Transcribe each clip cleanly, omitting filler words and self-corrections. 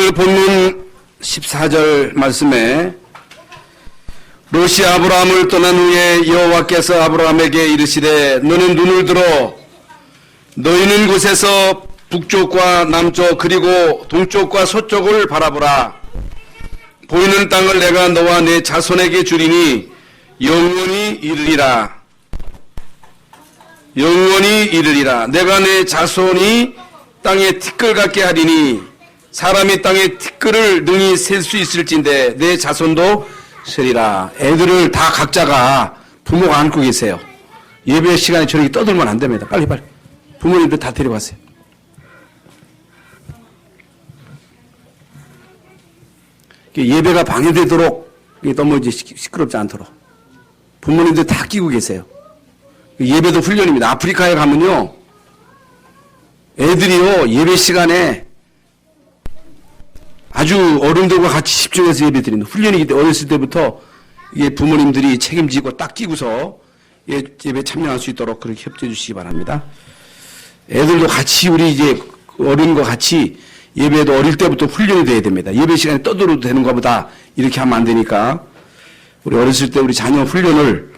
오늘 본문 14절 말씀에 롯이 아브라함을 떠난 후에 여호와께서 아브라함에게 이르시되 너는 눈을 들어 너희 있는 곳에서 북쪽과 남쪽 그리고 동쪽과 서쪽을 바라보라. 보이는 땅을 내가 너와 내 자손에게 주리니 영원히 이르리라. 영원히 이르리라. 내가 내 자손이 땅에 티끌 같게 하리니 사람이 땅에 티끌을 능히 셀 수 있을진데 내 자손도 세리라. 애들을 다 각자가 부모가 안고 계세요. 예배 시간에 저렇게 떠들면 안 됩니다. 빨리 부모님들 다 데려가세요. 예배가 방해되도록 너무 이제 시끄럽지 않도록 부모님들 다 끼고 계세요. 예배도 훈련입니다. 아프리카에 가면요, 애들이요 예배 시간에 아주 어른들과 같이 집중해서 예배 드리는 훈련이기 때문에 어렸을 때부터 이게 부모님들이 책임지고 딱 끼고서 예배 참여할 수 있도록 그렇게 협조해 주시기 바랍니다. 애들도 같이 우리 이제 어른과 같이 예배도 어릴 때부터 훈련이 돼야 됩니다. 예배 시간에 떠들어도 되는 것보다 이렇게 하면 안 되니까 우리 어렸을 때 우리 자녀 훈련을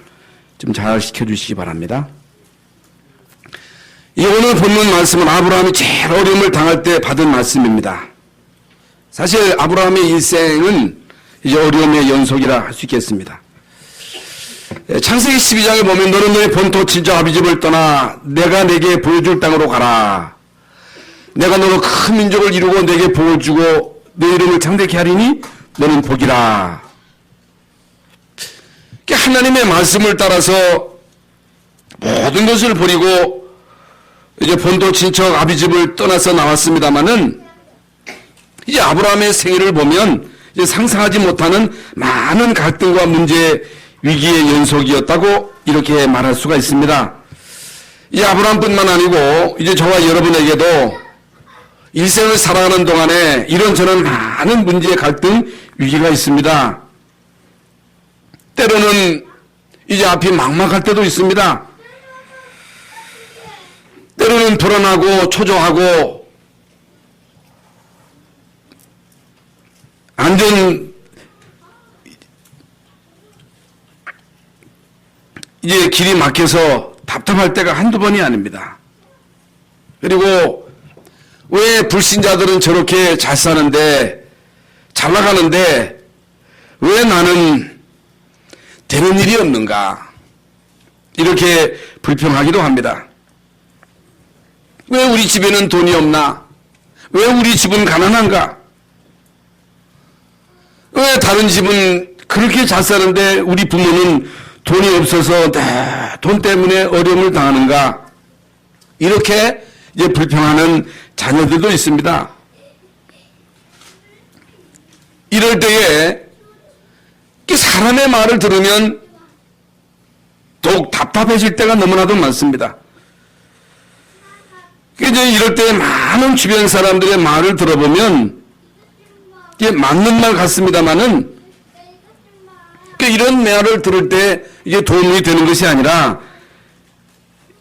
좀 잘 시켜주시기 바랍니다. 이 오늘 본문 말씀은 아브라함이 제일 어려움을 당할 때 받은 말씀입니다. 사실 아브라함의 일생은 이제 어려움의 연속이라 할 수 있겠습니다. 창세기 12장에 보면 너는 너의 본토 친척 아비집을 떠나 내가 내게 보여줄 땅으로 가라. 내가 너로 큰 민족을 이루고 내게 복을 주고 내 이름을 창대케 하리니 너는 복이라. 하나님의 말씀을 따라서 모든 것을 버리고 이제 본토 친척 아비집을 떠나서 나왔습니다마는 이제 아브라함의 생애를 보면 이제 상상하지 못하는 많은 갈등과 문제 위기의 연속이었다고 이렇게 말할 수가 있습니다. 이 아브라함뿐만 아니고 이제 저와 여러분에게도 일생을 살아가는 동안에 이런저런 많은 문제의 갈등 위기가 있습니다. 때로는 이제 앞이 막막할 때도 있습니다. 때로는 불안하고 초조하고 완전 이제 길이 막혀서 답답할 때가 한두 번이 아닙니다. 그리고 왜 불신자들은 저렇게 잘 사는데 잘 나가는데 왜 나는 되는 일이 없는가 이렇게 불평하기도 합니다. 왜 우리 집에는 돈이 없나? 왜 우리 집은 가난한가? 왜 다른 집은 그렇게 잘 사는데 우리 부모는 돈이 없어서 돈 때문에 어려움을 당하는가? 이렇게 이제 불평하는 자녀들도 있습니다. 이럴 때에 사람의 말을 들으면 더욱 답답해질 때가 너무나도 많습니다. 이제 이럴 때 많은 주변 사람들의 말을 들어보면 이게 맞는 말 같습니다만은 이런 말을 들을 때 이게 도움이 되는 것이 아니라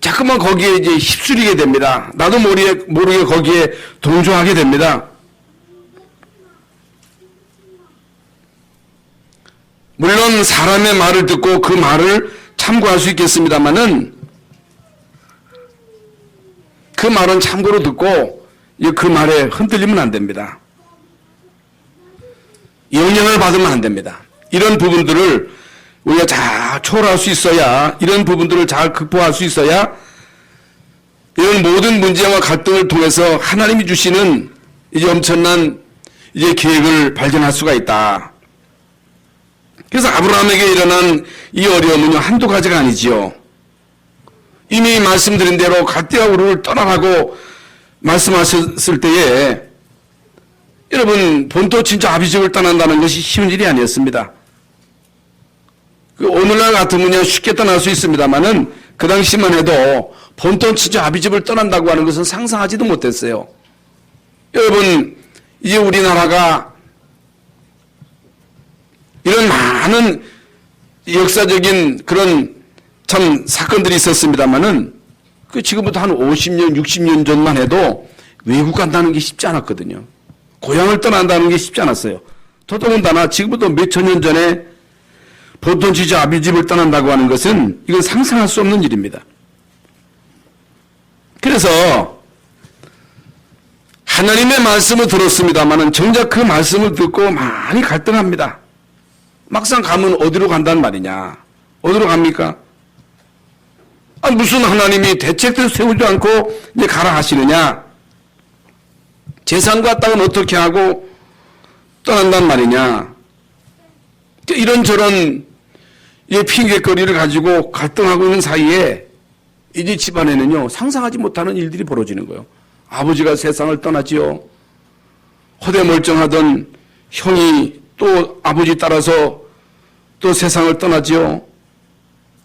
자꾸만 거기에 이제 휩쓸리게 됩니다. 나도 모르게 거기에 동조하게 됩니다. 물론 사람의 말을 듣고 그 말을 참고할 수 있겠습니다만은 그 말은 참고로 듣고 그 말에 흔들리면 안 됩니다. 영향을 받으면 안 됩니다. 이런 부분들을 우리가 잘 초월할 수 있어야, 이런 부분들을 잘 극복할 수 있어야 이런 모든 문제와 갈등을 통해서 하나님이 주시는 이제 엄청난 이제 계획을 발견할 수가 있다. 그래서 아브라함에게 일어난 이 어려움은요, 한두 가지가 아니지요. 이미 말씀드린 대로 갈대아 우르를 떠나라고 말씀하셨을 때에 여러분 본토 친척 아비집을 떠난다는 것이 쉬운 일이 아니었습니다. 오늘날 같으면 쉽게 떠날 수 있습니다만은 그 당시만 해도 본토 친척 아비집을 떠난다고 하는 것은 상상하지도 못했어요. 여러분 이제 우리나라가 이런 많은 역사적인 그런 참 사건들이 있었습니다만은 지금부터 한 50년, 60년 전만 해도 외국 간다는 게 쉽지 않았거든요. 고향을 떠난다는 게 쉽지 않았어요. 더더군다나 지금부터 몇천 년 전에 보통 지주 아비 집을 떠난다고 하는 것은 이건 상상할 수 없는 일입니다. 그래서 하나님의 말씀을 들었습니다마는 정작 그 말씀을 듣고 많이 갈등합니다. 막상 가면 어디로 간다는 말이냐? 어디로 갑니까? 무슨 하나님이 대책도 세우지 않고 이제 가라 하시느냐? 재산과 땅은 어떻게 하고 떠난단 말이냐? 이런저런 핑계거리를 가지고 갈등하고 있는 사이에 이제 집안에는요, 상상하지 못하는 일들이 벌어지는 거예요. 아버지가 세상을 떠나지요. 허대멀쩡하던 형이 또 아버지 따라서 또 세상을 떠나지요.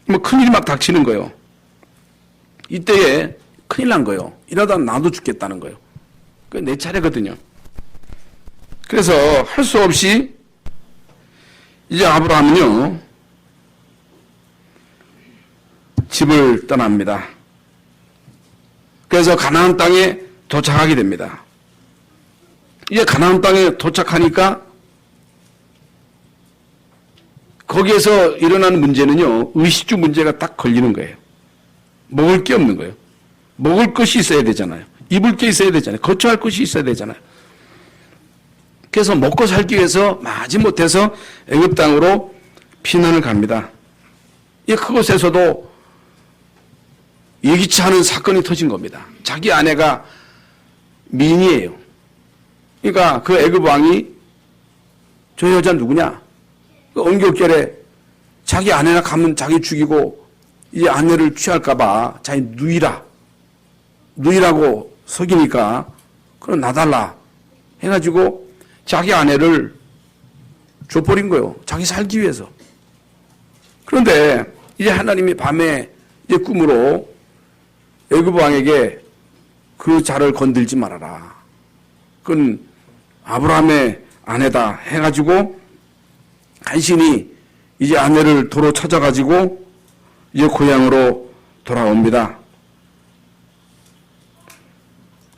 뭐 큰일이 막 닥치는 거예요. 이때에 큰일 난 거예요. 이러다 나도 죽겠다는 거예요. 그게 내 차례거든요. 그래서 할 수 없이 이제 아브라함은요, 집을 떠납니다. 그래서 가나안 땅에 도착하게 됩니다. 이제 가나안 땅에 도착하니까 거기에서 일어나는 문제는요, 의식주 문제가 딱 걸리는 거예요. 먹을 게 없는 거예요. 먹을 것이 있어야 되잖아요. 입을 게 있어야 되잖아요. 거처할 것이 있어야 되잖아요. 그래서 먹고 살기 위해서 마지못해서 애굽 땅으로 피난을 갑니다. 이 그곳에서도 예기치 않은 사건이 터진 겁니다. 자기 아내가 미인이에요. 그러니까 그 애굽 왕이 저 여자 누구냐? 그 언격결에 자기 아내나 가면 자기 죽이고 이 아내를 취할까봐 자기 누이라고 속이니까 그럼 나달라 해가지고 자기 아내를 줘버린 거예요. 자기 살기 위해서. 그런데 이제 하나님이 밤에 이제 꿈으로 애굽 왕에게 그 자를 건들지 말아라. 그건 아브라함의 아내다 해가지고 간신히 이제 아내를 도로 찾아가지고 이제 고향으로 돌아옵니다.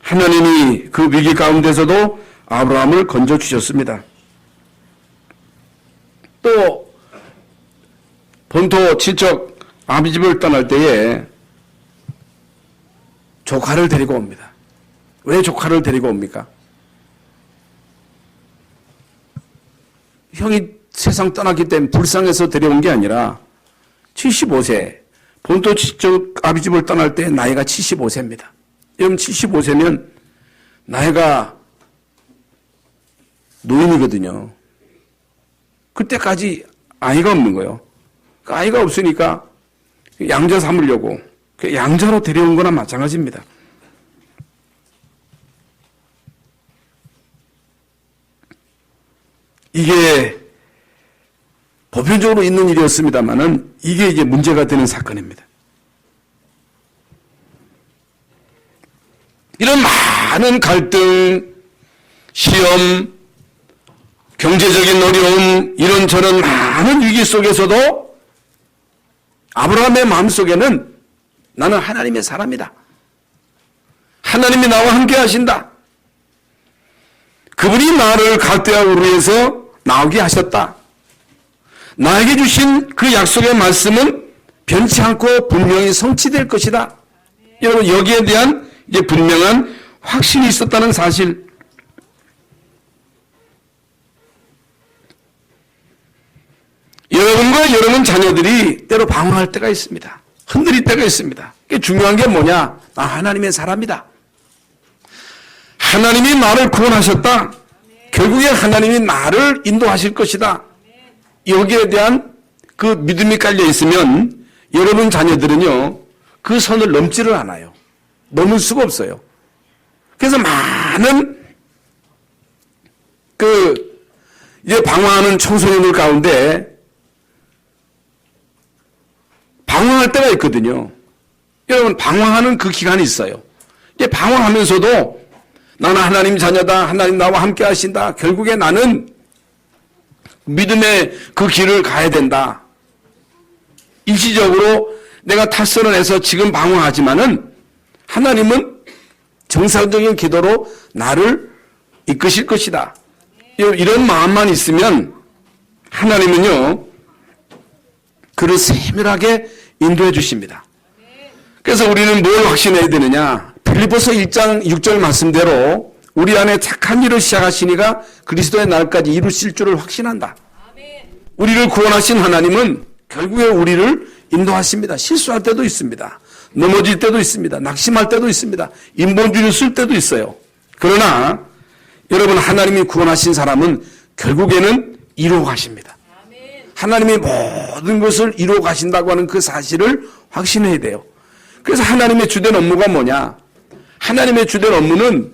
하나님이 그 위기 가운데서도 아브라함을 건져주셨습니다. 또 본토 친척 아비 집을 떠날 때에 조카를 데리고 옵니다. 왜 조카를 데리고 옵니까? 형이 세상 떠났기 때문에 불쌍해서 데려온 게 아니라 75세, 본토 친척 아비 집을 떠날 때 나이가 75세입니다. 여러분 75세면 나이가 노인이거든요. 그때까지 아이가 없는 거예요. 그 아이가 없으니까 양자 삼으려고 양자로 데려온 거나 마찬가지입니다. 이게 보편적으로 있는 일이었습니다만은 이게 이제 문제가 되는 사건입니다. 이런 많은 갈등, 시험, 경제적인 어려움, 이런저런 많은 위기 속에서도 아브라함의 마음속에는 나는 하나님의 사람이다. 하나님이 나와 함께 하신다. 그분이 나를 갈대아우르 위해서 나오게 하셨다. 나에게 주신 그 약속의 말씀은 변치 않고 분명히 성취될 것이다. 여러분 여기에 대한 이제 분명한 확신이 있었다는 사실. 여러분과 여러분 자녀들이 때로 방황할 때가 있습니다. 흔들릴 때가 있습니다. 중요한 게 뭐냐? 나 하나님의 사람이다. 하나님이 나를 구원하셨다. 결국에 하나님이 나를 인도하실 것이다. 여기에 대한 그 믿음이 깔려 있으면 여러분 자녀들은요, 그 선을 넘지를 않아요. 넘을 수가 없어요. 그래서 많은 이제 방황하는 청소년들 가운데 방황할 때가 있거든요. 여러분 방황하는 그 기간이 있어요. 이제 방황하면서도 나는 하나님 자녀다. 하나님 나와 함께 하신다. 결국에 나는 믿음의 그 길을 가야 된다. 일시적으로 내가 탈선을 해서 지금 방황하지만은 하나님은 정상적인 기도로 나를 이끄실 것이다. 이런 마음만 있으면 하나님은요, 그를 세밀하게 인도해 주십니다. 그래서 우리는 뭘 확신해야 되느냐? 빌립보서 1장 6절 말씀대로 우리 안에 착한 일을 시작하시니가 그리스도의 날까지 이루실 줄을 확신한다. 우리를 구원하신 하나님은 결국에 우리를 인도하십니다. 실수할 때도 있습니다. 넘어질 때도 있습니다. 낙심할 때도 있습니다. 인본주의를 쓸 때도 있어요. 그러나 여러분, 하나님이 구원하신 사람은 결국에는 이루어 가십니다. 하나님이 모든 것을 이루어 가신다고 하는 그 사실을 확신해야 돼요. 그래서 하나님의 주된 업무가 뭐냐? 하나님의 주된 업무는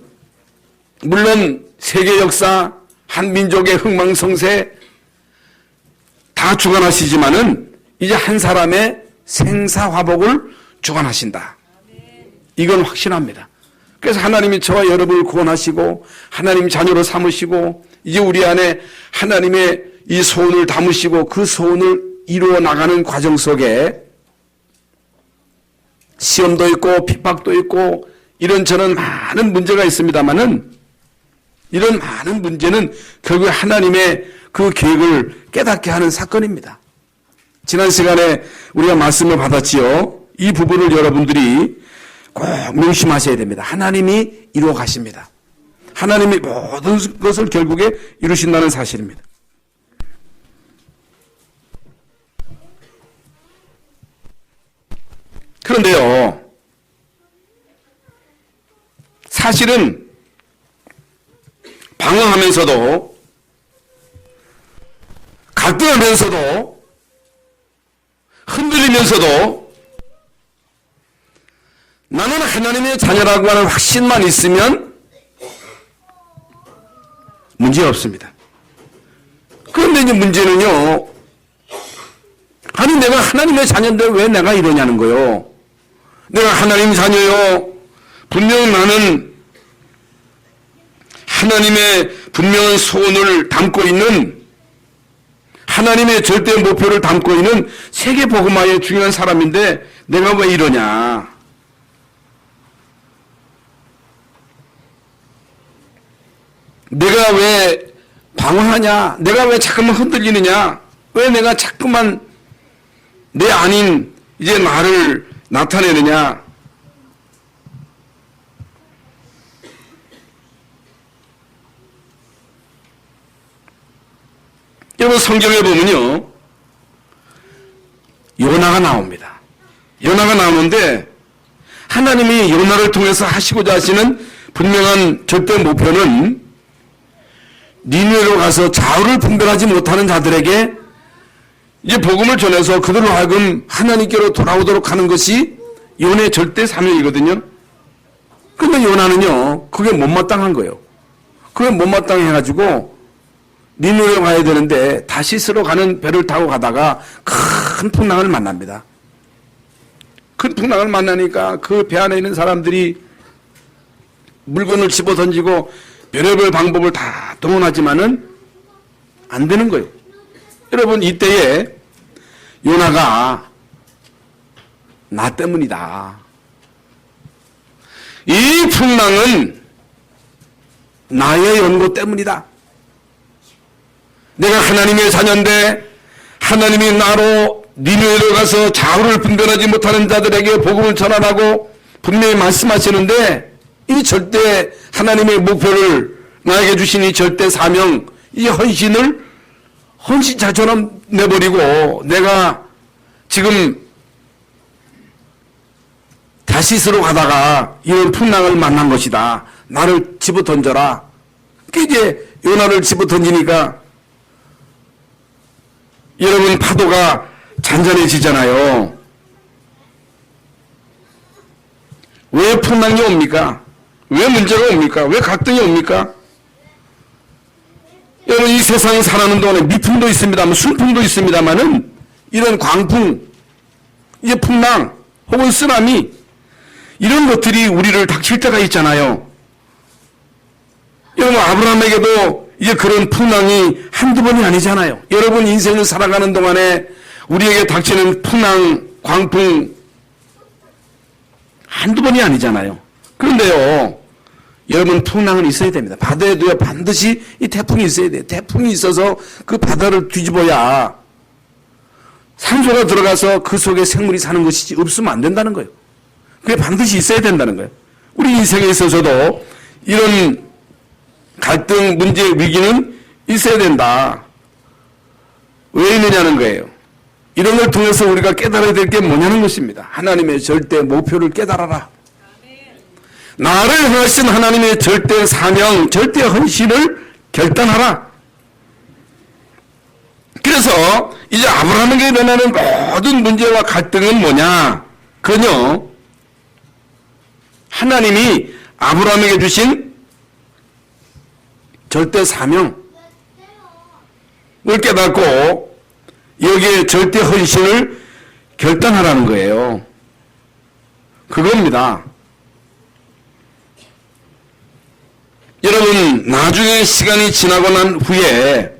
물론 세계 역사, 한 민족의 흥망성쇠 다 주관하시지만은 이제 한 사람의 생사화복을 주관하신다. 이건 확신합니다. 그래서 하나님이 저와 여러분을 구원하시고 하나님 자녀로 삼으시고 이제 우리 안에 하나님의 이 소원을 담으시고 그 소원을 이루어 나가는 과정 속에 시험도 있고 핍박도 있고 이런저런 많은 문제가 있습니다만은 이런 많은 문제는 결국 하나님의 그 계획을 깨닫게 하는 사건입니다. 지난 시간에 우리가 말씀을 받았지요. 이 부분을 여러분들이 꼭 명심하셔야 됩니다. 하나님이 이루어 가십니다. 하나님이 모든 것을 결국에 이루신다는 사실입니다. 그런데요, 사실은 방황하면서도 갈등하면서도 흔들리면서도 나는 하나님의 자녀라고 하는 확신만 있으면 문제 없습니다. 그런데 이제 문제는요, 아니 내가 하나님의 자녀인데 왜 내가 이러냐는 거요. 내가 하나님 자녀요. 분명 나는 하나님의 분명한 소원을 담고 있는 하나님의 절대 목표를 담고 있는 세계 복음화의 중요한 사람인데 내가 왜 이러냐. 내가 왜 방황하냐. 내가 왜 자꾸만 흔들리느냐. 왜 내가 자꾸만 내 아닌 이제 나를 나타내느냐. 여러분, 성경에 보면요, 요나가 나옵니다. 요나가 나오는데 하나님이 요나를 통해서 하시고자 하시는 분명한 절대 목표는 니느웨로 가서 좌우를 분별하지 못하는 자들에게 이제 복음을 전해서 그들로 하여금 하나님께로 돌아오도록 하는 것이 요나의 절대 사명이거든요. 그런데 요나는요, 그게 못마땅한 거예요. 그게 못마땅해가지고 니느웨로 가야 되는데 다시스로 가는 배를 타고 가다가 큰 풍랑을 만납니다. 큰 풍랑을 만나니까 그 배 안에 있는 사람들이 물건을 집어 던지고 별의별 방법을 다 동원하지만은 안 되는 거예요. 여러분, 이때에 요나가 나 때문이다. 이 풍랑은 나의 연고 때문이다. 내가 하나님의 자녀인데 하나님이 나로 니느웨로 가서 좌우를 분별하지 못하는 자들에게 복음을 전하라고 분명히 말씀하시는데 이 절대 하나님의 목표를 나에게 주신 이 절대 사명, 이 헌신자처럼 내버리고 내가 지금 다시스로 가다가 이런 풍랑을 만난 것이다. 나를 집어 던져라. 이제 요나를 집어 던지니까 여러분, 파도가 잔잔해지잖아요. 왜 풍랑이 옵니까? 왜 문제가 옵니까? 왜 갈등이 옵니까? 여러분, 이 세상 살아가는 동안에 미풍도 있습니다만 순풍도 있습니다만은 이런 광풍, 이제 풍랑 혹은 쓰나미 이런 것들이 우리를 닥칠 때가 있잖아요. 여러분, 아브라함에게도 이제 그런 풍랑이 한두 번이 아니잖아요. 여러분, 인생을 살아가는 동안에 우리에게 닥치는 풍랑, 광풍 한두 번이 아니잖아요. 그런데요, 여러분 풍랑은 있어야 됩니다. 바다에도요 반드시 이 태풍이 있어야 돼요. 태풍이 있어서 그 바다를 뒤집어야 산소가 들어가서 그 속에 생물이 사는 것이지 없으면 안 된다는 거예요. 그게 반드시 있어야 된다는 거예요. 우리 인생에 있어서도 이런 갈등, 문제, 위기는 있어야 된다. 왜 있느냐는 거예요. 이런 걸 통해서 우리가 깨달아야 될 게 뭐냐는 것입니다. 하나님의 절대 목표를 깨달아라. 나를 향하신 하나님의 절대 사명, 절대 헌신을 결단하라. 그래서 이제 아브라함에게 일어나는 모든 문제와 갈등은 뭐냐? 그건요, 하나님이 아브라함에게 주신 절대 사명을 깨닫고 여기에 절대 헌신을 결단하라는 거예요. 그겁니다. 여러분, 나중에 시간이 지나고 난 후에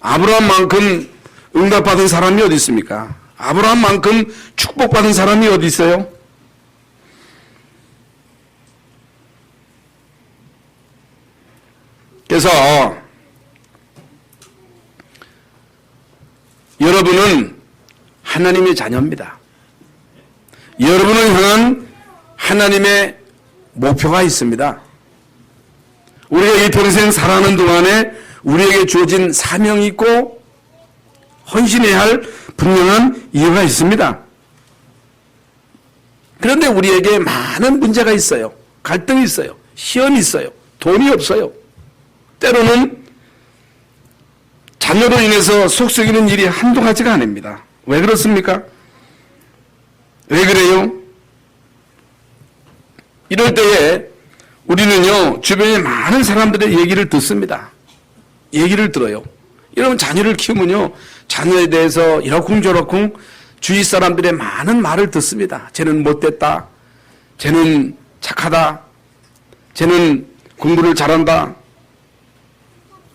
아브라함만큼 응답받은 사람이 어디 있습니까? 아브라함만큼 축복받은 사람이 어디 있어요? 그래서 여러분은 하나님의 자녀입니다. 여러분을 향한 하나님의 목표가 있습니다. 우리가 이 평생 살아가는 동안에 우리에게 주어진 사명이 있고 헌신해야 할 분명한 이유가 있습니다. 그런데 우리에게 많은 문제가 있어요. 갈등이 있어요. 시험이 있어요. 돈이 없어요. 때로는 자녀로 인해서 속 썩이는 일이 한두 가지가 아닙니다. 왜 그렇습니까? 왜 그래요? 이럴 때에 우리는요, 주변에 많은 사람들의 얘기를 듣습니다. 얘기를 들어요. 여러분, 자녀를 키우면요, 자녀에 대해서 이러쿵저러쿵 주위 사람들의 많은 말을 듣습니다. 쟤는 못됐다. 쟤는 착하다. 쟤는 공부를 잘한다.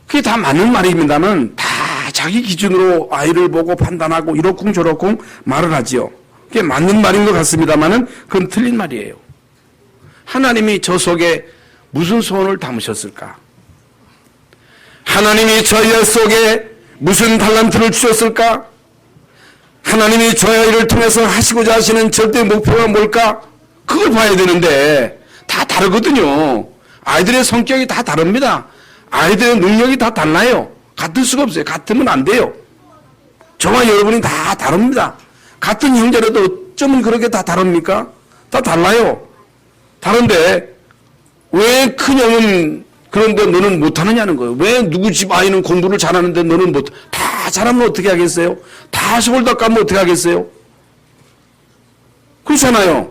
그게 다 맞는 말입니다만, 다 자기 기준으로 아이를 보고 판단하고 이러쿵저러쿵 말을 하지요. 그게 맞는 말인 것 같습니다만은, 그건 틀린 말이에요. 하나님이 저 속에 무슨 소원을 담으셨을까? 하나님이 저 아이 속에 무슨 달란트를 주셨을까? 하나님이 저 아이를 통해서 하시고자 하시는 절대 목표가 뭘까? 그걸 봐야 되는데 다 다르거든요. 아이들의 성격이 다 다릅니다. 아이들의 능력이 다 달라요. 같을 수가 없어요. 같으면 안 돼요. 저와 여러분이 다 다릅니다. 같은 형제라도 어쩌면 그렇게 다 다릅니까? 다 달라요. 다른데 왜 큰형은 그런데 너는 못하느냐는 거예요. 왜 누구 집 아이는 공부를 잘하는데 너는 못, 다 잘하면 어떻게 하겠어요? 다 서울 다 까면 어떻게 하겠어요? 그렇잖아요.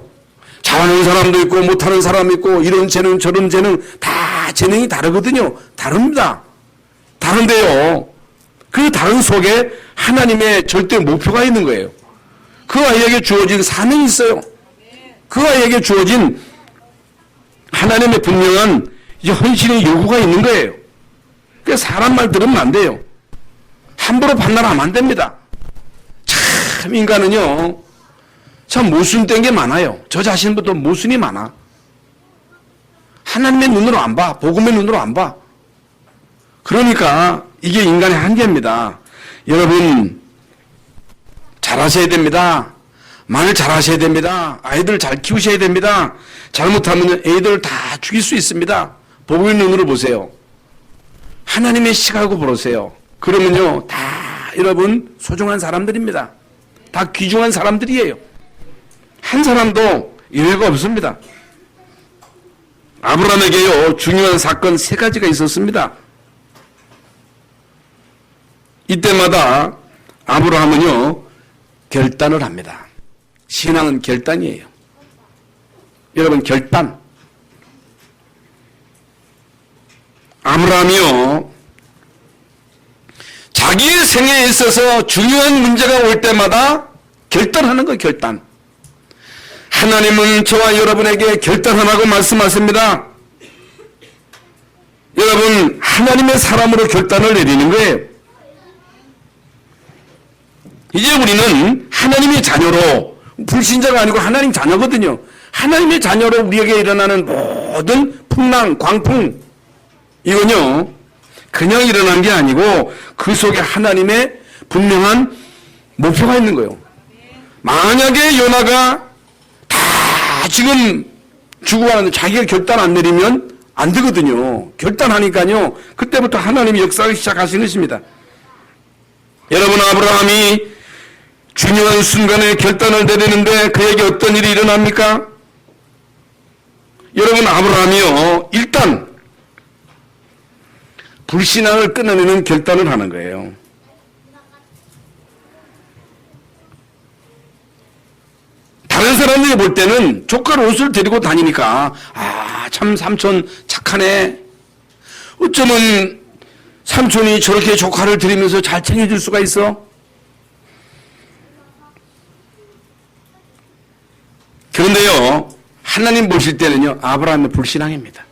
잘하는 사람도 있고 못하는 사람이 있고 이런 재능 저런 재능 다 재능이 다르거든요. 다릅니다. 다른데요, 그 다른 속에 하나님의 절대 목표가 있는 거예요. 그 아이에게 주어진 사명이 있어요. 그 아이에게 주어진 하나님의 분명한 헌신의 요구가 있는 거예요. 그래서 사람 말 들으면 안 돼요. 함부로 판단하면 안 됩니다. 참 인간은요, 참 모순된 게 많아요. 저 자신부터 모순이 많아. 하나님의 눈으로 안 봐. 복음의 눈으로 안 봐. 그러니까 이게 인간의 한계입니다. 여러분, 잘하셔야 됩니다. 말 잘하셔야 됩니다. 아이들 잘 키우셔야 됩니다. 잘못하면 애들 다 죽일 수 있습니다. 복음의 눈으로 보세요. 하나님의 시각으로 보세요. 그러면요, 다 여러분 소중한 사람들입니다. 다 귀중한 사람들이에요. 한 사람도 예외가 없습니다. 아브라함에게요, 중요한 사건 3가지가 있었습니다. 이때마다 아브라함은요, 결단을 합니다. 신앙은 결단이에요. 여러분, 결단. 아브라함이요, 자기의 생애에 있어서 중요한 문제가 올 때마다 결단하는 거예요. 결단. 하나님은 저와 여러분에게 결단하라고 말씀하십니다. 여러분, 하나님의 사람으로 결단을 내리는 거예요. 이제 우리는 하나님의 자녀로, 불신자가 아니고 하나님 자녀거든요. 하나님의 자녀로 우리에게 일어나는 모든 풍랑, 광풍, 이건요, 그냥 일어난 게 아니고 그 속에 하나님의 분명한 목표가 있는 거예요. 만약에 요나가 다 지금 죽어가는데 자기가 결단 안 내리면 안 되거든요. 결단하니까요, 그때부터 하나님이 역사를 시작하신 것입니다. 여러분, 아브라함이 중요한 순간에 결단을 내리는데 그에게 어떤 일이 일어납니까? 여러분, 아브라함이요, 일단 불신앙을 끊어내는 결단을 하는 거예요. 다른 사람들이 볼 때는 조카 롯을 데리고 다니니까 참 삼촌 착하네. 어쩌면 삼촌이 저렇게 조카를 들이면서 잘 챙겨줄 수가 있어? 그런데요, 하나님 보실 때는요, 아브라함의 불신앙입니다.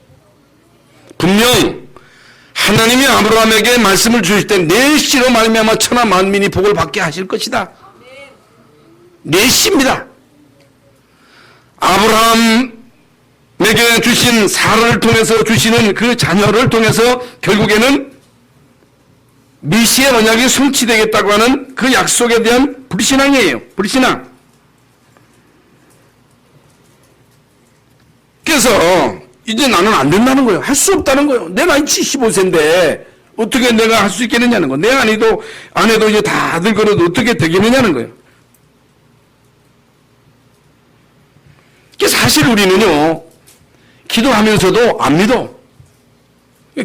분명 하나님이 아브라함에게 말씀을 주실 때 내 씨로 말미암아 천하 만민이 복을 받게 하실 것이다. 내 씨입니다. 아브라함에게 주신 사라를 통해서 주시는 그 자녀를 통해서 결국에는 메시아의 언약이 성취되겠다고 하는 그 약속에 대한 불신앙이에요. 불신앙. 그래서 이제 나는 안 된다는 거예요. 할 수 없다는 거예요. 내 나이 75세인데 어떻게 내가 할 수 있겠느냐는 거예요. 내 아내도 이제 다 늙어도 어떻게 되겠느냐는 거예요. 사실 우리는요, 기도하면서도 안 믿어.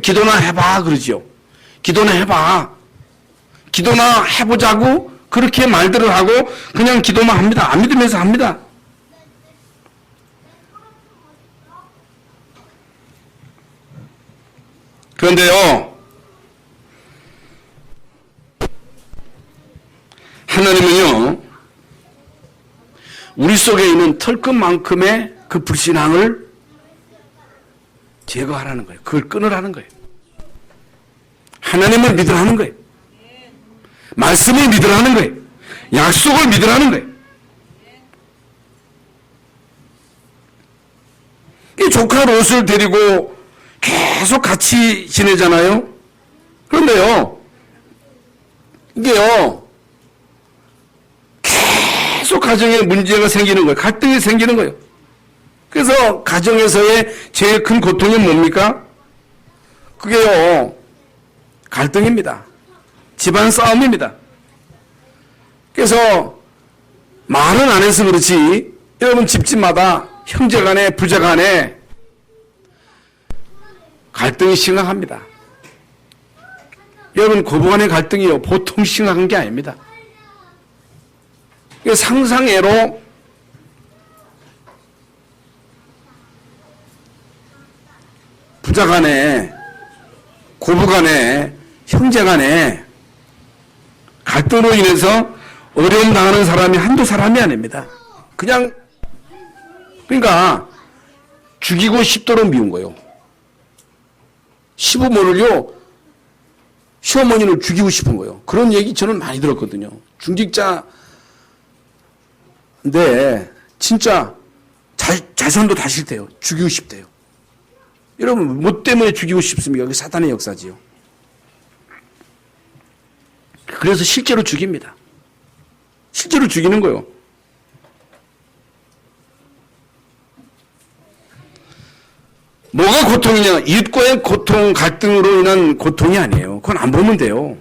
기도나 해봐 그러지요. 기도나 해봐. 기도나 해보자고 그렇게 말들을 하고 그냥 기도만 합니다. 안 믿으면서 합니다. 그런데요, 하나님은요, 우리 속에 있는 털끝만큼의 그 불신앙을 제거하라는 거예요. 그걸 끊으라는 거예요. 하나님을 믿으라는 거예요. 말씀을 믿으라는 거예요. 약속을 믿으라는 거예요. 이 조카 롯을 데리고 계속 같이 지내잖아요. 그런데요, 이게요, 계속 가정에 문제가 생기는 거예요. 갈등이 생기는 거예요. 그래서 가정에서의 제일 큰 고통이 뭡니까? 그게요, 갈등입니다. 집안 싸움입니다. 그래서 말은 안 해서 그렇지, 여러분 집집마다 형제간에 부자간에 갈등이 심각합니다. 여러분, 고부간의 갈등이요, 보통 심각한 게 아닙니다. 상상외로 부자간에, 고부간에, 형제간에 갈등으로 인해서 어려움 당하는 사람이 한두 사람이 아닙니다. 그러니까 죽이고 싶도록 미운 거예요. 시부모를요, 시어머니를 죽이고 싶은 거예요. 그런 얘기 저는 많이 들었거든요. 중직자인데 진짜 재산도 다 싫대요. 죽이고 싶대요. 여러분, 뭐 때문에 죽이고 싶습니까? 그게 사탄의 역사지요. 그래서 실제로 죽입니다. 실제로 죽이는 거예요. 뭐가 고통이냐? 이웃과의 고통, 갈등으로 인한 고통이 아니에요. 그건 안 보면 돼요.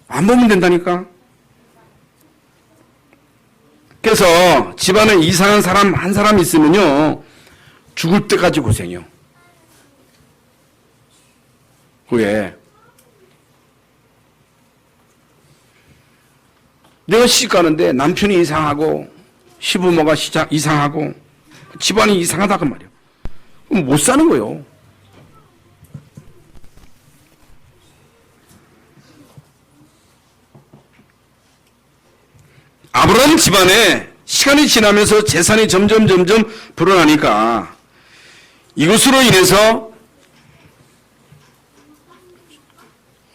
안 보면 된다니까. 그래서 집안에 이상한 사람 한 사람 있으면요, 죽을 때까지 고생이요. 왜? 내가 시집 가는데 남편이 이상하고 시부모가 이상하고 집안이 이상하다고 말이에요. 그럼 못 사는 거예요. 아브라함 집안에 시간이 지나면서 재산이 점점 불어나니까 이것으로 인해서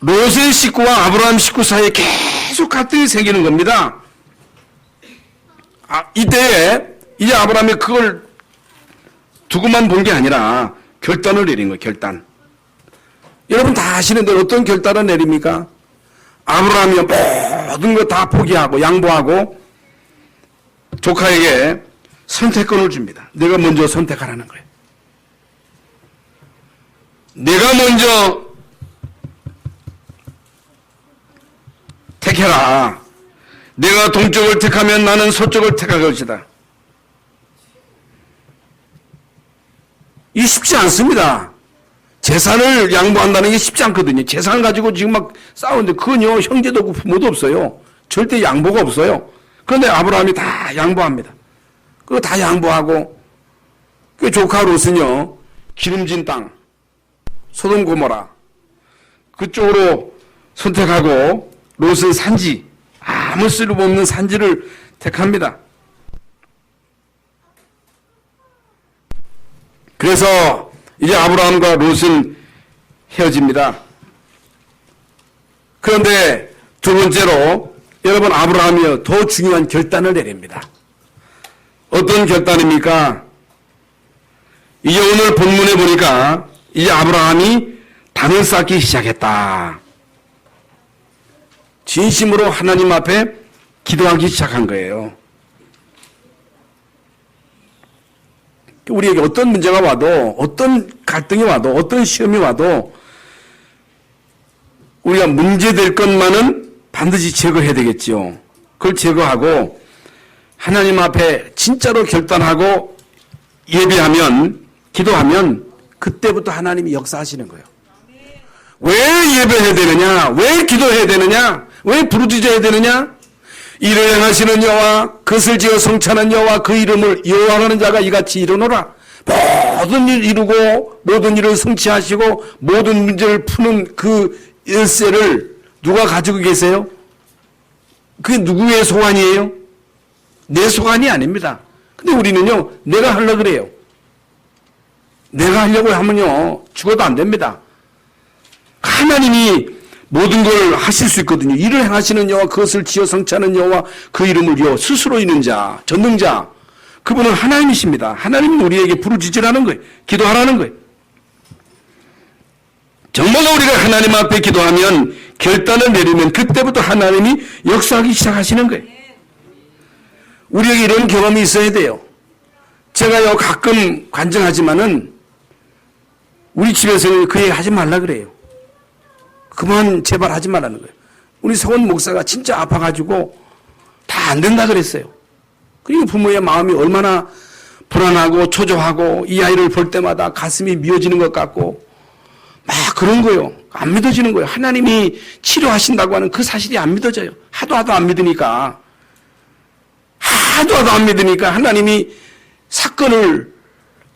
롯의 식구와 아브라함 식구 사이에 계속 갈등이 생기는 겁니다. 이때에 이제 아브라함이 그걸 두고만 본 게 아니라 결단을 내린 거예요. 결단. 여러분 다 아시는데 어떤 결단을 내립니까? 아브라함이 모든 거 다 포기하고 양보하고 조카에게 선택권을 줍니다. 내가 먼저 선택하라는 거예요. 내가 먼저 택해라. 내가 동쪽을 택하면 나는 서쪽을 택할 것이다. 이게 쉽지 않습니다. 재산을 양보한다는 게 쉽지 않거든요. 재산 가지고 지금 막 싸우는데 그건요 형제도 없고 부모도 없어요. 절대 양보가 없어요. 그런데 아브라함이 다 양보합니다. 그거 다 양보하고 그 조카 롯은요 기름진 땅 소돔 고모라 그쪽으로 선택하고 롯은 산지 아무 쓸모없는 산지를 택합니다. 그래서 이제 아브라함과 롯은 헤어집니다. 그런데 두 번째로 여러분 아브라함이요 더 중요한 결단을 내립니다. 어떤 결단입니까? 이제 오늘 본문에 보니까 이제 아브라함이 단을 쌓기 시작했다. 진심으로 하나님 앞에 기도하기 시작한 거예요. 우리에게 어떤 문제가 와도 어떤 갈등이 와도 어떤 시험이 와도 우리가 문제될 것만은 반드시 제거해야 되겠죠. 그걸 제거하고 하나님 앞에 진짜로 결단하고 예배하면 기도하면 그때부터 하나님이 역사하시는 거예요. 왜 예배해야 되느냐? 왜 기도해야 되느냐? 왜 부르짖어야 되느냐? 이를 행하시는 여호와 그것을 지어 성찬한 여호와 그 이름을 여호와라는 자가 이같이 이루노라. 모든 일 이루고 모든 일을 성취하시고 모든 문제를 푸는 그 열쇠를 누가 가지고 계세요? 그게 누구의 소관이에요? 내 소관이 아닙니다. 근데 우리는요 내가 하려고 그래요. 내가 하려고 하면요 죽어도 안 됩니다. 하나님이 모든 걸 하실 수 있거든요. 일을 행하시는 여호와 그것을 지어 성취하는 여호와 그 이름을요 스스로 있는 자 전능자 그분은 하나님이십니다. 하나님은 우리에게 부르짖으라는 거예요. 기도하라는 거예요. 정말로 우리가 하나님 앞에 기도하면 결단을 내리면 그때부터 하나님이 역사하기 시작하시는 거예요. 우리에게 이런 경험이 있어야 돼요. 제가요 가끔 관정하지만은 우리 집에서는 그 얘기 하지 말라 그래요. 그만 제발 하지 말라는 거예요. 우리 서원 목사가 진짜 아파가지고 다 안 된다 그랬어요. 그리고 부모의 마음이 얼마나 불안하고 초조하고 이 아이를 볼 때마다 가슴이 미어지는 것 같고 막 그런 거예요. 안 믿어지는 거예요. 하나님이 치료하신다고 하는 그 사실이 안 믿어져요. 하도 안 믿으니까. 하도 안 믿으니까 하나님이 사건을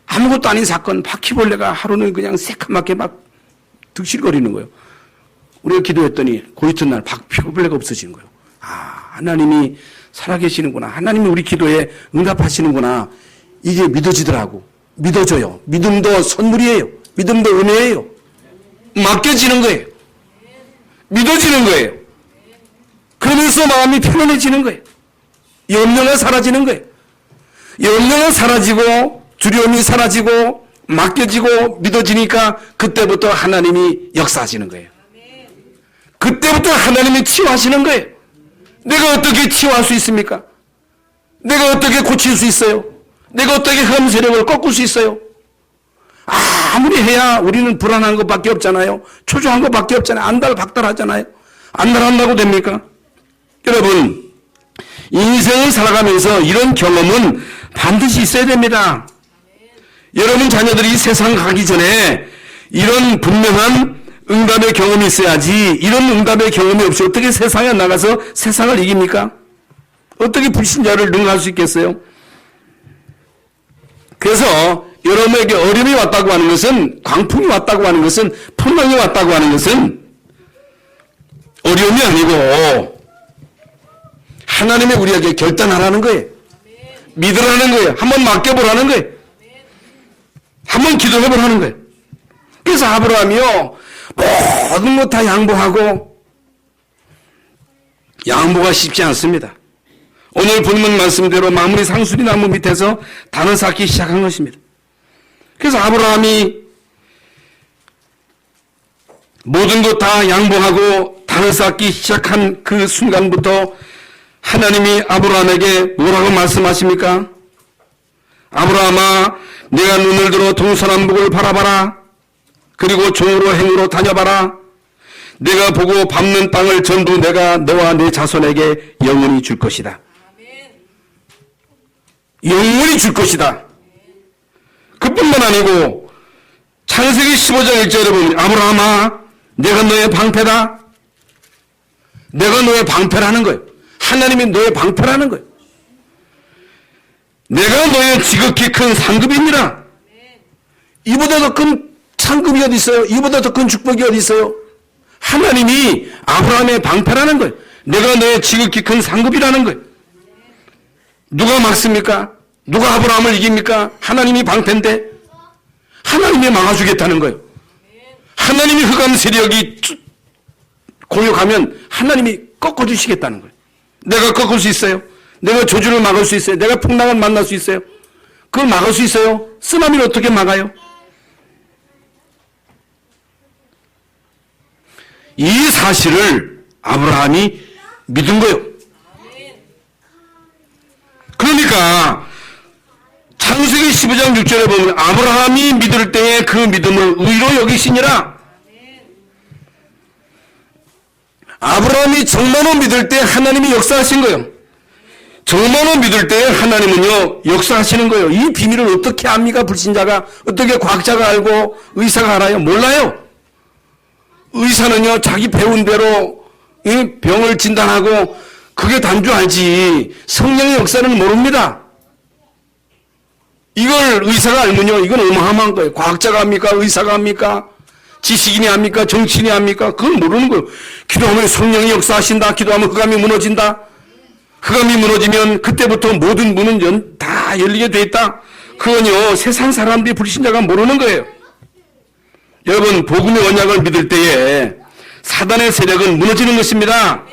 아무것도 아닌 사건 바퀴벌레가 하루는 그냥 새카맣게 막 득실거리는 거예요. 우리가 기도했더니 그 이튿날 바퀴벌레가 없어지는 거예요. 아, 하나님이 살아계시는구나. 하나님이 우리 기도에 응답하시는구나. 이게 믿어지더라고. 믿어져요. 믿음도 선물이에요. 믿음도 은혜예요. 맡겨지는 거예요. 믿어지는 거예요. 그러면서 마음이 편안해지는 거예요. 염려가 사라지는 거예요. 염려가 사라지고 두려움이 사라지고 맡겨지고 믿어지니까 그때부터 하나님이 역사하시는 거예요. 그때부터 하나님이 치유하시는 거예요. 내가 어떻게 치유할 수 있습니까? 내가 어떻게 고칠 수 있어요? 내가 어떻게 흠 세력을 꺾을 수 있어요? 아무리 해야 우리는 불안한 것밖에 없잖아요. 초조한 것밖에 없잖아요. 안달박달하잖아요. 안달한다고 됩니까? 여러분, 인생을 살아가면서 이런 경험은 반드시 있어야 됩니다. 여러분 자녀들이 세상 가기 전에 이런 분명한 응답의 경험이 있어야지 이런 응답의 경험이 없이 어떻게 세상에 나가서 세상을 이깁니까? 어떻게 불신자를 능가할 수 있겠어요? 그래서 여러분에게 어려움이 왔다고 하는 것은 광풍이 왔다고 하는 것은 풍랑이 왔다고 하는 것은 어려움이 아니고 하나님의 우리에게 결단하라는 거예요. 믿으라는 거예요. 한번 맡겨보라는 거예요. 한번 기도해보라는 거예요. 그래서 아브라함이요 모든 것 다 양보하고 양보가 쉽지 않습니다. 오늘 본문 말씀대로 마무리 상수리 나무 밑에서 단을 쌓기 시작한 것입니다. 그래서 아브라함이 모든 것 다 양보하고 단을 쌓기 시작한 그 순간부터 하나님이 아브라함에게 뭐라고 말씀하십니까? 아브라함아, 내가 눈을 들어 동서남북을 바라봐라. 그리고 종으로 행으로 다녀봐라. 내가 보고 밟는 땅을 전부 내가 너와 내 자손에게 영원히 줄 것이다. 영원히 줄 것이다. 그뿐만 아니고 창세기 15장 1절에 보면 아브라함아, 내가 너의 방패다. 내가 너의 방패라는 거예요. 하나님이 너의 방패라는 거예요. 내가 너의 지극히 큰 상급이니라. 이보다 더 큰 상급이 어디 있어요? 이보다 더 큰 축복이 어디 있어요? 하나님이 아브라함의 방패라는 거예요. 내가 너의 지극히 큰 상급이라는 거예요. 누가 막습니까? 누가 아브라함을 이깁니까? 하나님이 방패인데 하나님이 막아주겠다는 거예요. 하나님이 흑암 세력이 공격하면 하나님이 꺾어주시겠다는 거예요. 내가 꺾을 수 있어요? 내가 조주를 막을 수 있어요? 내가 풍랑을 만날 수 있어요? 그걸 막을 수 있어요? 쓰나미를 어떻게 막아요? 이 사실을 아브라함이 믿은 거예요. 그러니까 창세기 15장 6절에 보면 아브라함이 믿을 때에 그 믿음을 의로 여기시니라. 아브라함이 정말로 믿을 때 하나님이 역사하신 거예요. 정말로 믿을 때 하나님은요 역사하시는 거예요. 이 비밀을 어떻게 압니까? 불신자가 어떻게 과학자가 알고 의사가 알아요? 몰라요. 의사는요 자기 배운 대로 병을 진단하고 그게 단줄 알지 성령의 역사는 모릅니다. 이걸 의사가 알면요 이건 어마어마한 거예요. 과학자가 합니까? 의사가 합니까? 지식인이 합니까? 정치인이 합니까? 그건 모르는 거예요. 기도하면 성령이 역사하신다. 기도하면 흑암이 무너진다. 흑암이 무너지면 그때부터 모든 문은 다 열리게 돼 있다. 그건요 세상 사람들이 불신자가 모르는 거예요. 여러분 복음의 언약을 믿을 때에 사단의 세력은 무너지는 것입니다.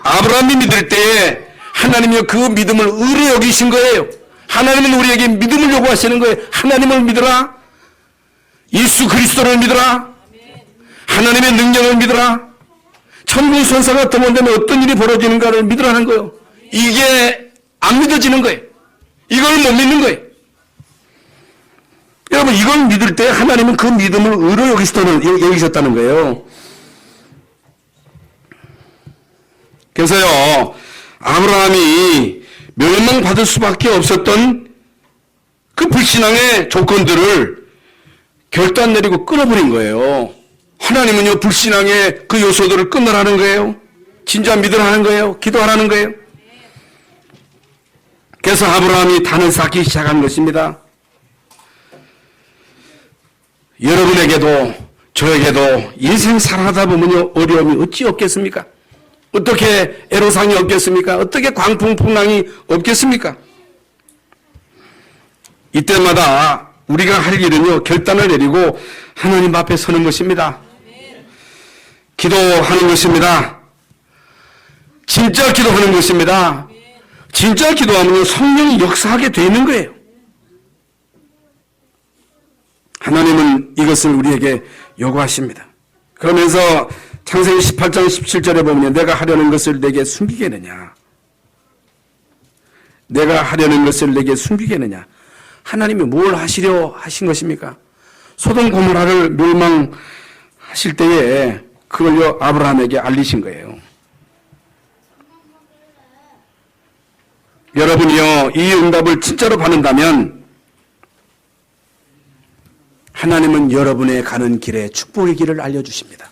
아브라함이 믿을 때에 하나님이 그 믿음을 의로 여기신 거예요. 하나님은 우리에게 믿음을 요구하시는 거예요. 하나님을 믿어라. 예수 그리스도를 믿어라. 하나님의 능력을 믿어라. 천국 선사가 등원되면 어떤 일이 벌어지는가를 믿으라는 거예요. 이게 안 믿어지는 거예요. 이걸 못 믿는 거예요. 여러분 이걸 믿을 때 하나님은 그 믿음을 의로 여기셨다는 거예요. 그래서요 아브라함이 멸망받을 수밖에 없었던 그 불신앙의 조건들을 결단 내리고 끊어버린 거예요. 하나님은요 불신앙의 그 요소들을 끊으라는 거예요. 진짜 믿으라는 거예요. 기도하라는 거예요. 그래서 아브라함이 단을 쌓기 시작한 것입니다. 여러분에게도 저에게도 인생 살아가다 보면요 어려움이 어찌 없겠습니까? 어떻게 애로사항이 없겠습니까? 어떻게 광풍풍랑이 없겠습니까? 이때마다 우리가 할 일은요 결단을 내리고 하나님 앞에 서는 것입니다. 기도하는 것입니다. 진짜 기도하는 것입니다. 진짜 기도하면 성령이 역사하게 되어 있는 거예요. 하나님은 이것을 우리에게 요구하십니다. 그러면서 창세기 18장 17절에 보면 내가 하려는 것을 내게 숨기겠느냐. 내가 하려는 것을 내게 숨기겠느냐. 하나님이 뭘 하시려 하신 것입니까? 소돔 고모라를 멸망하실 때에 그걸요 아브라함에게 알리신 거예요. 여러분이요 이 응답을 진짜로 받는다면 하나님은 여러분의 가는 길에 축복의 길을 알려주십니다.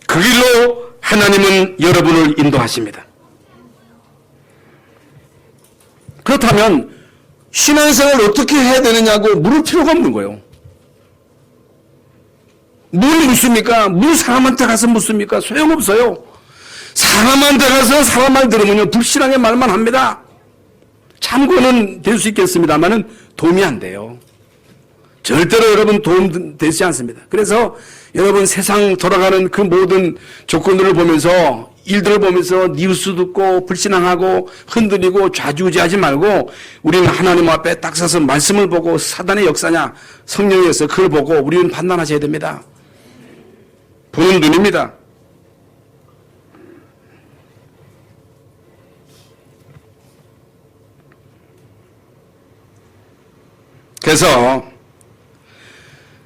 그 길로 하나님은 여러분을 인도하십니다. 그렇다면 신앙생활을 어떻게 해야 되느냐고 물을 필요가 없는 거예요. 뭘 묻습니까? 뭘 사람한테 가서 묻습니까? 소용없어요. 사람한테 가서 사람 말 들으면요 불신앙의 말만 합니다. 참고는 될 수 있겠습니다만은 도움이 안 돼요. 절대로 여러분 도움 되지 않습니다. 그래서 여러분 세상 돌아가는 그 모든 조건들을 보면서 일들을 보면서 뉴스 듣고 불신앙하고 흔들리고 좌지우지하지 말고 우리는 하나님 앞에 딱 서서 말씀을 보고 사단의 역사냐 성령에서 그걸 보고 우리는 판단하셔야 됩니다. 보는 눈입니다. 그래서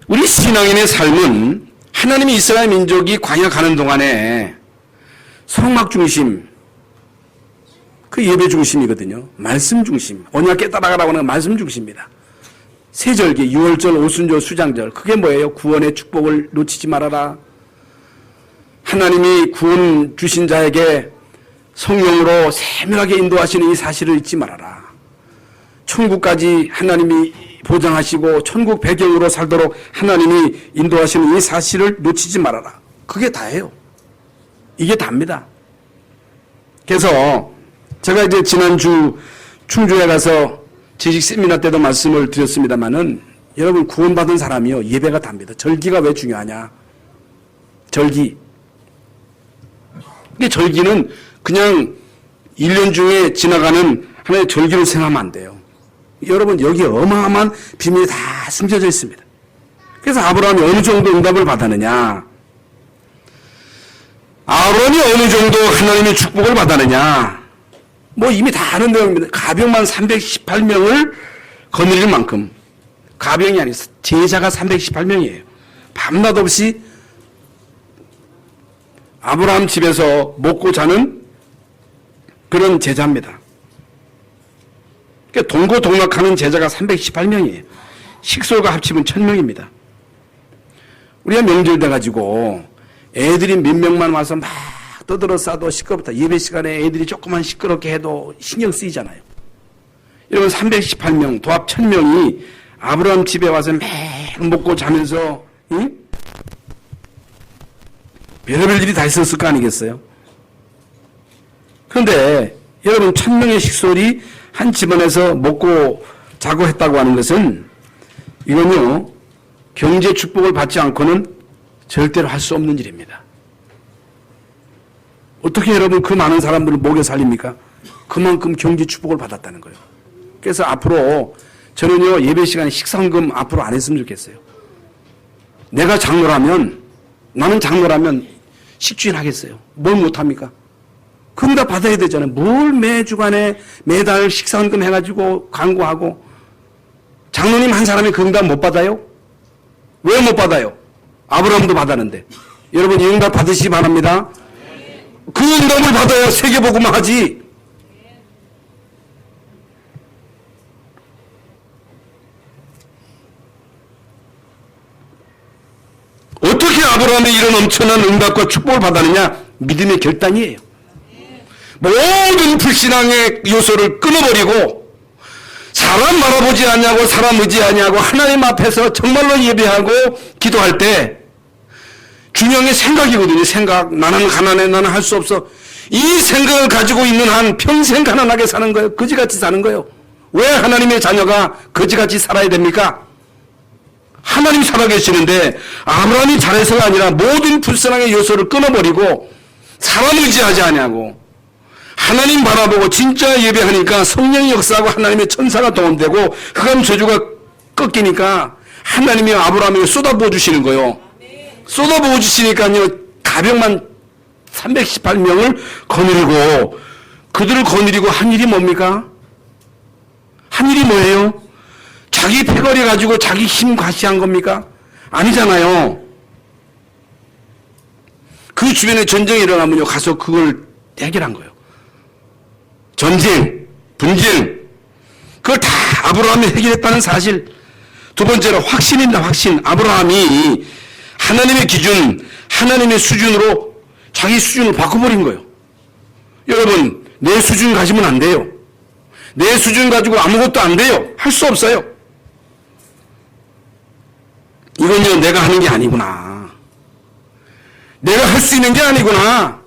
우리 신앙인의 삶은 하나님이 이스라엘 민족이 광야 가는 동안에 성막 중심, 그 예배 중심이거든요. 말씀 중심, 언약 깨달아가라고 하는 말씀 중심입니다. 세절기, 유월절, 오순절, 수장절, 그게 뭐예요? 구원의 축복을 놓치지 말아라. 하나님이 구원 주신 자에게 성령으로 세밀하게 인도하시는 이 사실을 잊지 말아라. 천국까지 하나님이 보장하시고 천국 배경으로 살도록 하나님이 인도하시는 이 사실을 놓치지 말아라. 그게 다예요. 이게 답니다. 그래서 제가 이제 지난주 충주에 가서 지식 세미나 때도 말씀을 드렸습니다만은 여러분 구원받은 사람이요 예배가 답니다. 절기가 왜 중요하냐? 절기. 근데 절기는 그냥 1년 중에 지나가는 하나의 절기로 생각하면 안 돼요. 여러분 여기 어마어마한 비밀이 다 숨겨져 있습니다. 그래서 아브라함이 어느 정도 응답을 받았느냐? 아론이 어느 정도 하나님의 축복을 받았느냐? 뭐 이미 다 아는 내용입니다. 가병만 318명을 거느릴 만큼 가병이 아니라 제자가 318명이에요. 밤낮 없이 아브라함 집에서 먹고 자는 그런 제자입니다. 그러니까 동고동락하는 제자가 318명이에요. 식솔과 합치면 1000명입니다. 우리가 명절 돼가지고 애들이 몇 명만 와서 막 떠들어 싸도 시끄럽다. 예배 시간에 애들이 조금만 시끄럽게 해도 신경 쓰이잖아요. 여러분 318명, 도합 1000명이 아브라함 집에 와서 매 먹고 자면서 별의별 일이 다 있었을 거 아니겠어요? 그런데 여러분 1000명의 식솔이 한 집안에서 먹고 자고 했다고 하는 것은 이건요 경제 축복을 받지 않고는 절대로 할 수 없는 일입니다. 어떻게 여러분 그 많은 사람들을 먹여 살립니까? 그만큼 경제 축복을 받았다는 거예요. 그래서 앞으로 저는요 예배 시간에 식상금 앞으로 안 했으면 좋겠어요. 내가 장로라면 나는 장로라면 식주인 하겠어요. 뭘 못합니까? 응답 받아야 되잖아요. 뭘 매주간에 매달 식상금 해가지고 광고하고 장로님 한 사람이 그 응답 못 받아요? 왜 못 받아요? 아브라함도 받았는데. 여러분 이 응답 받으시기 바랍니다. 그 응답을 받아야 세계복음을 하지. 어떻게 아브라함이 이런 엄청난 응답과 축복을 받았느냐? 믿음의 결단이에요. 모든 불신앙의 요소를 끊어버리고 사람 바라보지 않냐고 사람 의지하냐고 하나님 앞에서 정말로 예배하고 기도할 때 중요한 게 생각이거든요. 생각. 나는 가난해. 나는 할 수 없어. 이 생각을 가지고 있는 한 평생 가난하게 사는 거예요. 거지같이 사는 거예요. 왜 하나님의 자녀가 거지같이 살아야 됩니까? 하나님 살아계시는데 아브라함이 잘해서가 아니라 모든 불신앙의 요소를 끊어버리고 사람 의지하지 않냐고 하나님 바라보고 진짜 예배하니까 성령의 역사하고 하나님의 천사가 동원되고 흑암 저주가 꺾이니까 하나님이 아브라함에게 쏟아부어 주시는 거예요. 쏟아부어 주시니까요 가병만 318명을 거느리고 그들을 거느리고 한 일이 뭡니까? 한 일이 뭐예요? 자기 패거리 가지고 자기 힘 과시한 겁니까? 아니잖아요. 그 주변에 전쟁이 일어나면요 가서 그걸 해결한 거예요. 전쟁, 분쟁, 그걸 다 아브라함이 해결했다는 사실. 두 번째로 확신입니다. 확신. 아브라함이 하나님의 기준, 하나님의 수준으로 자기 수준을 바꿔버린 거예요. 여러분, 내 수준 가지면 안 돼요. 내 수준 가지고 아무것도 안 돼요. 할 수 없어요. 이건요, 내가 하는 게 아니구나. 내가 할 수 있는 게 아니구나.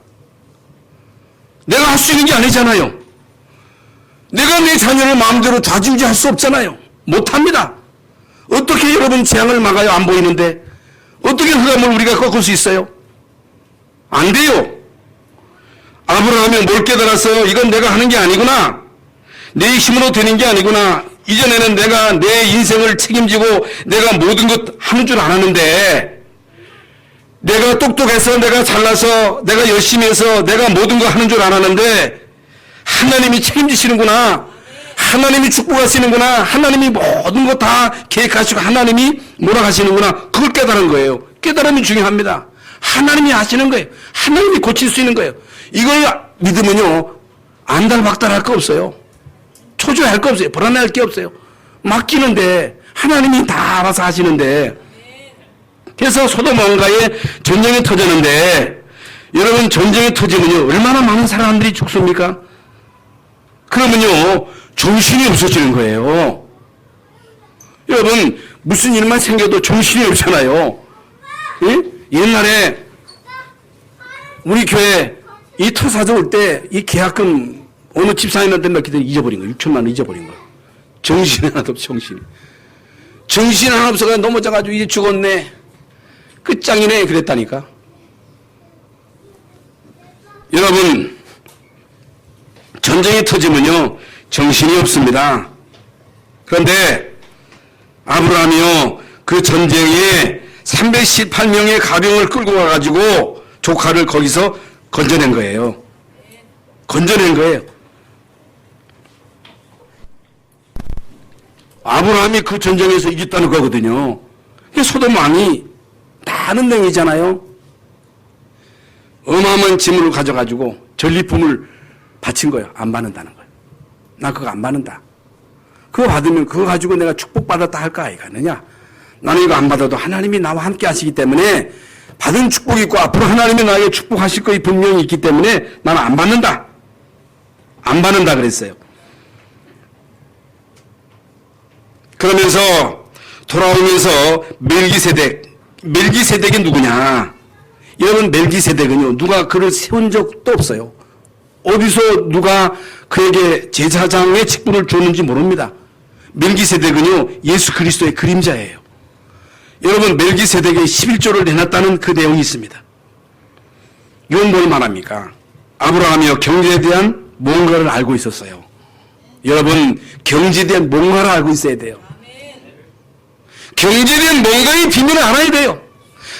내가 할 수 있는 게 아니잖아요. 내가 내 자녀를 마음대로 좌지우지 할 수 없잖아요. 못합니다. 어떻게 여러분 재앙을 막아요? 안 보이는데. 어떻게 흑암을 우리가 꺾을 수 있어요? 안 돼요. 아브라함이 뭘 깨달았어요? 이건 내가 하는 게 아니구나. 내 힘으로 되는 게 아니구나. 이전에는 내가 내 인생을 책임지고 내가 모든 것 하는 줄 알았는데, 내가 똑똑해서, 내가 잘나서, 내가 열심히 해서 내가 모든 거 하는 줄 알았는데, 하나님이 책임지시는구나. 하나님이 축복하시는구나. 하나님이 모든 거 다 계획하시고 하나님이 몰아가시는구나. 그걸 깨달은 거예요. 깨달음이 중요합니다. 하나님이 하시는 거예요. 하나님이 고칠 수 있는 거예요. 이걸 믿으면요, 안달박달할 거 없어요. 초조할 거 없어요. 불안할 게 없어요. 맡기는데 하나님이 다 알아서 하시는데. 그래서 소돔과의 전쟁이 터졌는데, 여러분, 전쟁이 터지면요 얼마나 많은 사람들이 죽습니까? 그러면요 정신이 없어지는 거예요. 여러분, 무슨 일만 생겨도 정신이 없잖아요. 예? 옛날에 우리 교회 이 터사져 올 때 이 계약금 어느 집사님한테 맡기더니 잊어버린 거예요. 6천만 원 잊어버린 거예요. 정신이 하나도 없어. 정신 하나 없어가 넘어져가지고 이제 죽었네. 끝장이네. 그랬다니까. 여러분, 전쟁이 터지면요 정신이 없습니다. 그런데 아브라함이요 그 전쟁에 318명의 가병을 끌고 와가지고 조카를 거기서 건져낸 거예요. 건져낸 거예요. 아브라함이 그 전쟁에서 이겼다는 거거든요. 소돔 왕이 다 아는 내용이잖아요. 어마어마한 짐을 가져가지고 전리품을 바친 거예요. 안 받는다는 거예요. 나 그거 안 받는다. 그거 받으면 그거 가지고 내가 축복받았다 할까 아니겠느냐. 나는 이거 안 받아도 하나님이 나와 함께 하시기 때문에 받은 축복이 있고 앞으로 하나님이 나에게 축복하실 것이 분명히 있기 때문에 나는 안 받는다. 안 받는다 그랬어요. 그러면서 돌아오면서 멜기세덱이 누구냐. 여러분, 멜기세덱은요 누가 그를 세운 적도 없어요. 어디서 누가 그에게 제사장의 직분을 줬는지 모릅니다. 멜기세덱은요 예수 그리스도의 그림자예요. 여러분, 멜기세덱의 11조를 내놨다는 그 내용이 있습니다. 이건 뭘 말합니까? 아브라함이요 경제에 대한 뭔가를 알고 있었어요. 여러분, 경제에 대한 뭔가를 알고 있어야 돼요. 경제에 대한 뭔가의 비밀을 알아야 돼요.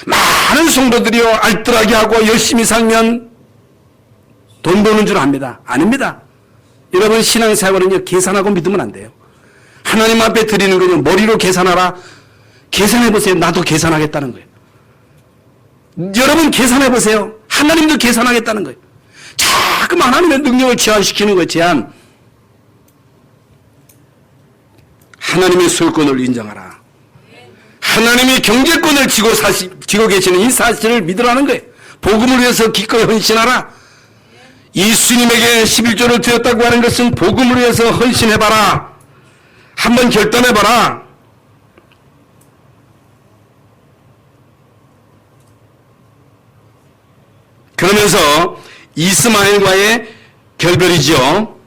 많은 성도들이요 알뜰하게 하고 열심히 살면 돈 버는 줄 압니다. 아닙니다. 여러분, 신앙생활은요 계산하고 믿으면 안 돼요. 하나님 앞에 드리는 거는 머리로 계산하라. 계산해보세요. 나도 계산하겠다는 거예요. 여러분 계산해보세요. 하나님도 계산하겠다는 거예요. 자꾸 하나님의 능력을 제한시키는 거예요. 제한. 하나님의 소유권을 인정하라. 하나님이 경제권을 쥐고 계시는 이 사실을 믿으라는 거예요. 복음을 위해서 기꺼이 헌신하라. 예수님에게 11조를 드렸다고 하는 것은 복음을 위해서 헌신해봐라. 한번 결단해봐라. 그러면서 이스마엘과의 결별이죠.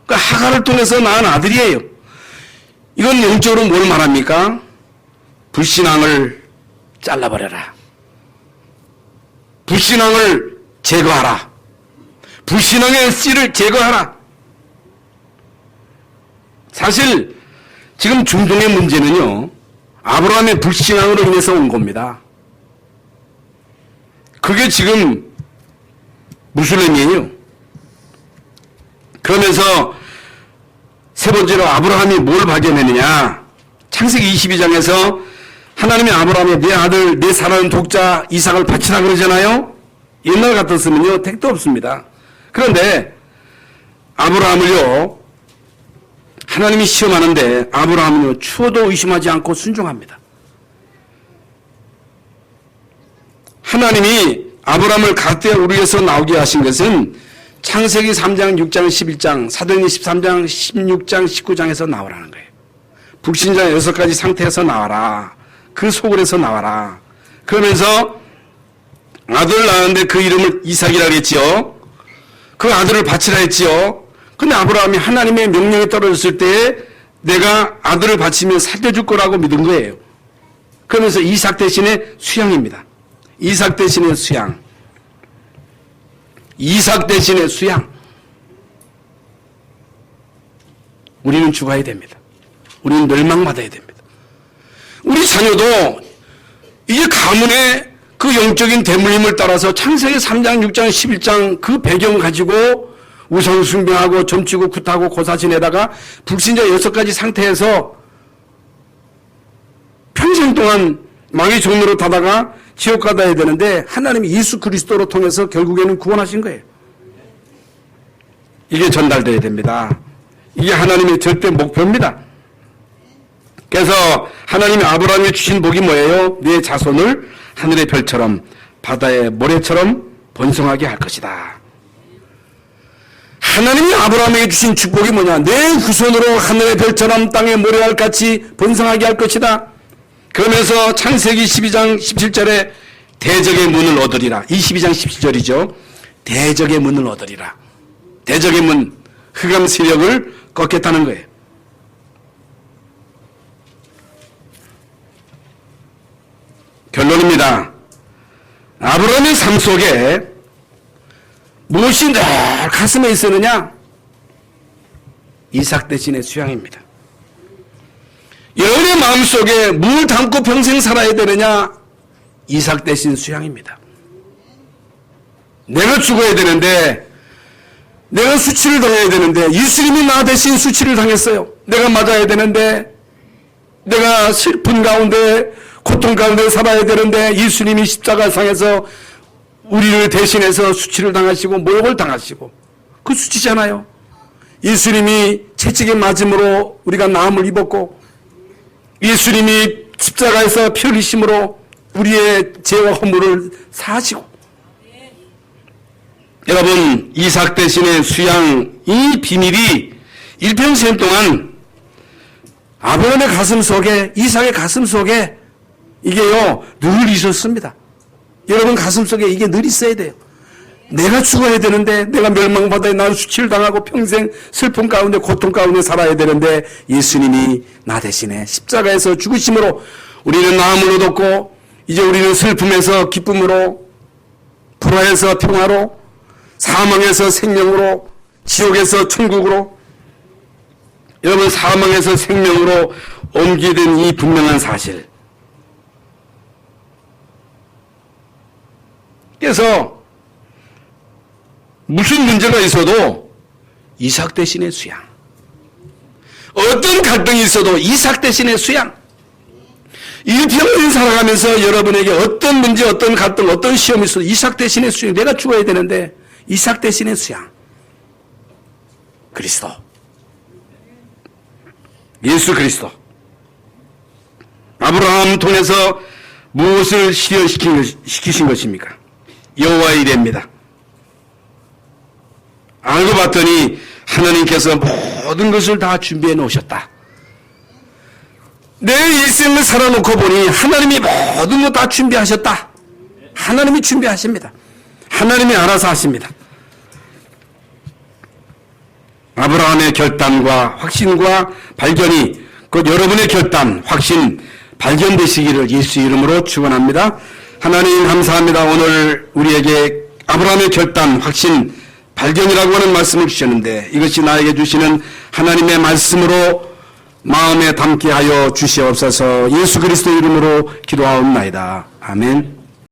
그러니까 하갈을 통해서 낳은 아들이에요. 이건 영적으로 뭘 말합니까? 불신앙을 잘라버려라. 불신앙을 제거하라. 불신앙의 씨를 제거하라. 사실 지금 중동의 문제는요 아브라함의 불신앙으로 인해서 온 겁니다. 그게 지금 무슬림이에요. 그러면서 세 번째로 아브라함이 뭘 발견했느냐. 창세기 22장에서 하나님이 아브라함에 내 아들 내 사랑하는 독자 이삭을 바치라 그러잖아요. 옛날 같았으면요 택도 없습니다. 그런데 아브라함을요 하나님이 시험하는데 아브라함은요 추워도 의심하지 않고 순종합니다. 하나님이 아브라함을 갈대아 우르에서 나오게 하신 것은 창세기 3장, 6장, 11장, 사도행전 13장, 16장, 19장에서 나오라는 거예요. 불신자 6가지 상태에서 나와라. 그 속을에서 나와라. 그러면서 아들을 낳았는데 그 이름을 이삭이라 그랬지요. 그 아들을 바치라 했지요. 근데 아브라함이 하나님의 명령에 떨어졌을 때에 내가 아들을 바치면 살려줄 거라고 믿은 거예요. 그러면서 이삭 대신에 수양입니다. 이삭 대신에 수양. 이삭 대신의 수양. 우리는 죽어야 됩니다. 우리는 멸망받아야 됩니다. 우리 자녀도 이제 가문의 그 영적인 대물림을 따라서 창세기 3장, 6장, 11장 그 배경 가지고 우상 숭배하고 점치고 굿하고 고사 지내다가 불신자 6가지 상태에서 평생 동안 망의 종로로 타다가 지옥 가야 되는데 하나님이 예수 그리스도로 통해서 결국에는 구원하신 거예요. 이게 전달돼야 됩니다. 이게 하나님의 절대 목표입니다. 그래서 하나님이 아브라함에 주신 복이 뭐예요? 네 자손을 하늘의 별처럼 바다의 모래처럼 번성하게 할 것이다. 하나님이 아브라함에게 주신 축복이 뭐냐? 내 후손으로 하늘의 별처럼 땅의 모래알 같이 번성하게 할 것이다. 그러면서 창세기 12장 17절에 대적의 문을 얻으리라. 22장 17절이죠. 대적의 문을 얻으리라. 대적의 문, 흑암 세력을 꺾겠다는 거예요. 결론입니다. 아브라함의 삶 속에 무엇이 늘 가슴에 있었느냐? 이삭 대신의 수양입니다. 여러분의 마음속에 뭘 담고 평생 살아야 되느냐? 이삭 대신 수양입니다. 내가 죽어야 되는데, 내가 수치를 당해야 되는데, 예수님이 나 대신 수치를 당했어요. 내가 맞아야 되는데, 내가 슬픈 가운데, 고통 가운데 살아야 되는데, 예수님이 십자가상에서 우리를 대신해서 수치를 당하시고 모욕을 당하시고, 그 수치잖아요. 예수님이 채찍에 맞음으로 우리가 나음을 입었고, 예수님이 십자가에서 피 흘리심으로 우리의 죄와 허물을 사하시고, 여러분, 이삭 대신의 수양, 이 비밀이 일평생 동안 아브라함의 가슴 속에, 이삭의 가슴 속에 이게요 늘 있었습니다. 여러분 가슴 속에 이게 늘 있어야 돼요. 내가 죽어야 되는데, 내가 멸망받아야, 난 수치를 당하고 평생 슬픔 가운데 고통 가운데 살아야 되는데, 예수님이 나 대신에 십자가에서 죽으심으로 우리는 나음을 얻었고, 이제 우리는 슬픔에서 기쁨으로, 불화에서 평화로, 사망에서 생명으로, 지옥에서 천국으로, 여러분 사망에서 생명으로 옮기된 이 분명한 사실. 그래서 무슨 문제가 있어도 이삭 대신의 수양. 어떤 갈등이 있어도 이삭 대신의 수양. 일평생 살아가면서 여러분에게 어떤 문제, 어떤 갈등, 어떤 시험이 있어도 이삭 대신의 수양. 내가 죽어야 되는데 이삭 대신의 수양. 그리스도. 예수 그리스도. 아브라함 통해서 무엇을 실현시키신 것입니까? 여호와의 이레입니다. 알고 봤더니 하나님께서 모든 것을 다 준비해 놓으셨다. 내 일생을 살아놓고 보니 하나님이 모든 것 다 준비하셨다. 하나님이 준비하십니다. 하나님이 알아서 하십니다. 아브라함의 결단과 확신과 발견이 곧 여러분의 결단, 확신, 발견되시기를 예수 이름으로 축원합니다. 하나님 감사합니다. 오늘 우리에게 아브라함의 결단, 확신, 발견이라고 하는 말씀을 주셨는데 이것이 나에게 주시는 하나님의 말씀으로 마음에 담게 하여 주시옵소서. 예수 그리스도 이름으로 기도하옵나이다. 아멘.